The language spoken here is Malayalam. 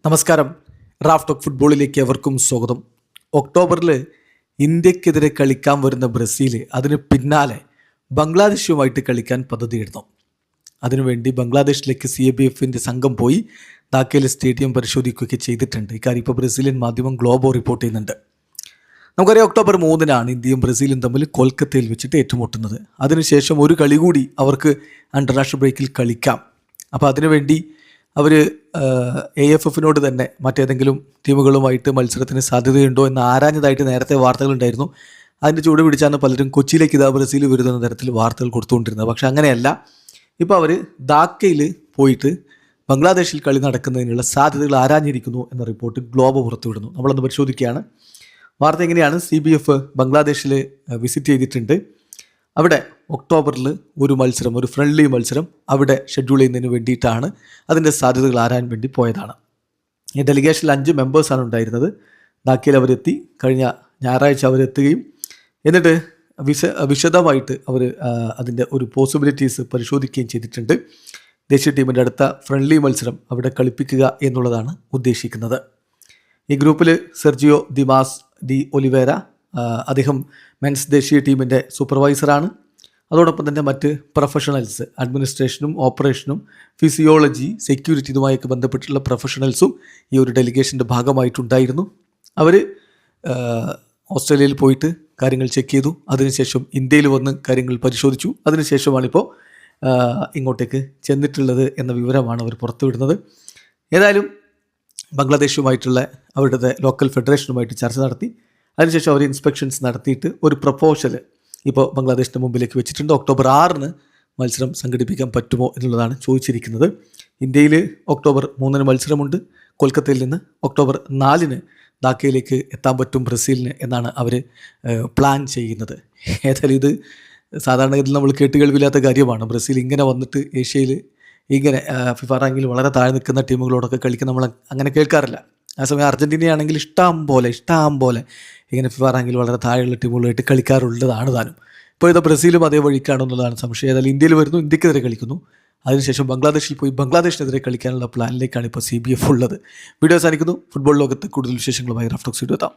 നമസ്കാരം. റാഫ് ടോക്ക് ഫുട്ബോളിലേക്ക് എവർക്കും സ്വാഗതം. ഒക്ടോബറിൽ ഇന്ത്യക്കെതിരെ കളിക്കാൻ വരുന്ന ബ്രസീൽ അതിന് പിന്നാലെ ബംഗ്ലാദേശുമായിട്ട് കളിക്കാൻ പദ്ധതിയിടുന്നു. അതിനുവേണ്ടി ബംഗ്ലാദേശിലേക്ക് CABFൻ്റെ സംഘം പോയി ധാക്കയിൽ സ്റ്റേഡിയം പരിശോധിക്കുകയൊക്കെ ചെയ്തിട്ടുണ്ട്. ഇക്കാര്യം ഇപ്പോൾ ബ്രസീലിയൻ മാധ്യമം ഗ്ലോബോ റിപ്പോർട്ട് ചെയ്യുന്നുണ്ട്. നമുക്കറിയാം, ഒക്ടോബർ 3 ഇന്ത്യയും ബ്രസീലും തമ്മിൽ കൊൽക്കത്തയിൽ വെച്ചിട്ട് ഏറ്റുമുട്ടുന്നത്. അതിനുശേഷം ഒരു കളി കൂടി അവർക്ക് അന്താരാഷ്ട്ര ബ്രേക്കിൽ കളിക്കാം. അപ്പോൾ അതിനുവേണ്ടി അവർ AFFനോട് തന്നെ മറ്റേതെങ്കിലും ടീമുകളുമായിട്ട് മത്സരത്തിന് സാധ്യതയുണ്ടോ എന്ന് ആരാഞ്ഞതായിട്ട് നേരത്തെ വാർത്തകളുണ്ടായിരുന്നു. അതിൻ്റെ ചൂട് പിടിച്ചാണ് പലരും കൊച്ചിയിലേക്ക് ബ്രസീൽ വരുന്ന തരത്തിൽ വാർത്തകൾ കൊടുത്തുകൊണ്ടിരുന്നത്. പക്ഷെ അങ്ങനെയല്ല. ഇപ്പോൾ അവർ ധാക്കയിൽ പോയിട്ട് ബംഗ്ലാദേശിൽ കളി നടക്കുന്നതിനുള്ള സാധ്യതകൾ ആരാഞ്ഞിരിക്കുന്നു എന്ന റിപ്പോർട്ട് ഗ്ലോബ് പുറത്തുവിടുന്നു. നമ്മളൊന്ന് പരിശോധിക്കുകയാണ്. വാർത്ത എങ്ങനെയാണ്? CBF ബംഗ്ലാദേശിൽ വിസിറ്റ് ചെയ്തിട്ടുണ്ട്. അവിടെ ഒക്ടോബറിൽ ഒരു ഫ്രണ്ട്ലി മത്സരം അവിടെ ഷെഡ്യൂൾ ചെയ്യുന്നതിന് വേണ്ടിയിട്ടാണ്, അതിൻ്റെ സാധ്യതകൾ ആരാൻ വേണ്ടി പോയതാണ്. ഈ ഡെലിഗേഷനിൽ 5 മെമ്പേഴ്സാണ് ഉണ്ടായിരുന്നത്. ധാക്കയിൽ അവരെത്തി. കഴിഞ്ഞ ഞായറാഴ്ച അവരെത്തുകയും എന്നിട്ട് വിശദമായിട്ട് അവർ അതിൻ്റെ ഒരു പോസിബിലിറ്റീസ് പരിശോധിക്കുകയും ചെയ്തിട്ടുണ്ട്. ദേശീയ ടീമിൻ്റെ അടുത്ത ഫ്രണ്ട്ലി മത്സരം അവിടെ കളിപ്പിക്കുക എന്നുള്ളതാണ് ഉദ്ദേശിക്കുന്നത്. ഈ ഗ്രൂപ്പിൽ സെർജിയോ ദിമാസ് ഡി ഒലിവേര, അദ്ദേഹം മെൻസ് ദേശീയ ടീമിൻ്റെ സൂപ്പർവൈസറാണ്. അതോടൊപ്പം തന്നെ മറ്റ് പ്രൊഫഷണൽസ്, അഡ്മിനിസ്ട്രേഷനും ഓപ്പറേഷനും ഫിസിയോളജി, സെക്യൂരിറ്റി ഇതുമായൊക്കെ ബന്ധപ്പെട്ടുള്ള പ്രൊഫഷണൽസും ഈ ഒരു ഡെലിഗേഷൻ്റെ ഭാഗമായിട്ടുണ്ടായിരുന്നു. അവർ ഓസ്ട്രേലിയയിൽ പോയിട്ട് കാര്യങ്ങൾ ചെക്ക് ചെയ്തു. അതിനുശേഷം ഇന്ത്യയിൽ വന്ന് കാര്യങ്ങൾ പരിശോധിച്ചു. അതിനുശേഷമാണിപ്പോൾ ഇങ്ങോട്ടേക്ക് ചെന്നിട്ടുള്ളത് എന്ന വിവരമാണ് അവർ പുറത്തുവിടുന്നത്. ഏതായാലും ബംഗ്ലാദേശുമായിട്ടുള്ള അവരുടെ ലോക്കൽ ഫെഡറേഷനുമായിട്ട് ചർച്ച നടത്തി. അതിനുശേഷം അവർ ഇൻസ്പെക്ഷൻസ് നടത്തിയിട്ട് ഒരു പ്രപ്പോസൽ ഇപ്പോൾ ബംഗ്ലാദേശിൻ്റെ മുമ്പിലേക്ക് വെച്ചിട്ടുണ്ട്. ഒക്ടോബർ 6 മത്സരം സംഘടിപ്പിക്കാൻ പറ്റുമോ എന്നുള്ളതാണ് ചോദിച്ചിരിക്കുന്നത്. ഇന്ത്യയിൽ ഒക്ടോബർ 3 മത്സരമുണ്ട്. കൊൽക്കത്തയിൽ നിന്ന് ഒക്ടോബർ 4 ധാക്കയിലേക്ക് എത്താൻ പറ്റും ബ്രസീലിന് എന്നാണ് അവർ പ്ലാൻ ചെയ്യുന്നത്. ഏതായാലും ഇത് സാധാരണഗതിയിൽ നമ്മൾ കേട്ടുകേൾവില്ലാത്ത കാര്യമാണ്. ബ്രസീൽ ഇങ്ങനെ വന്നിട്ട് ഏഷ്യയിൽ ഇങ്ങനെ ഫിഫ റാങ്കിൽ വളരെ താഴെ നിൽക്കുന്ന ടീമുകളോടൊക്കെ കളിക്കുന്ന നമ്മൾ അങ്ങനെ കേൾക്കാറില്ല. ആ സമയം അർജൻറ്റീനയാണെങ്കിൽ ഇഷ്ടം പോലെ ഇങ്ങനെ ഫിഫ റാങ്കിൽ വളരെ താഴെയുള്ള ടീമുകളായിട്ട് കളിക്കാറുള്ളതാണ് താനും. ഇപ്പോൾ ഇത് ബ്രസീലും അതേ വഴിക്കാണെന്നുള്ളതാണ് സംശയം. ഏതായാലും ഇന്ത്യയിൽ വരുന്നു, ഇന്ത്യക്കെതിരെ കളിക്കുന്നു. അതിനുശേഷം ബംഗ്ലാദേശിൽ പോയി ബംഗ്ലാദേശിനെതിരെ കളിക്കാനുള്ള പ്ലാനിലേക്കാണ് ഇപ്പോൾ CBF ഉള്ളത്. വീഡിയോ അവസാനിക്കുന്നു. ഫുട്ബോൾ ലോകത്ത് കൂടുതൽ വിശേഷങ്ങളുമായി റാഫ് ടോക്സ് വീഡിയോ എത്താം.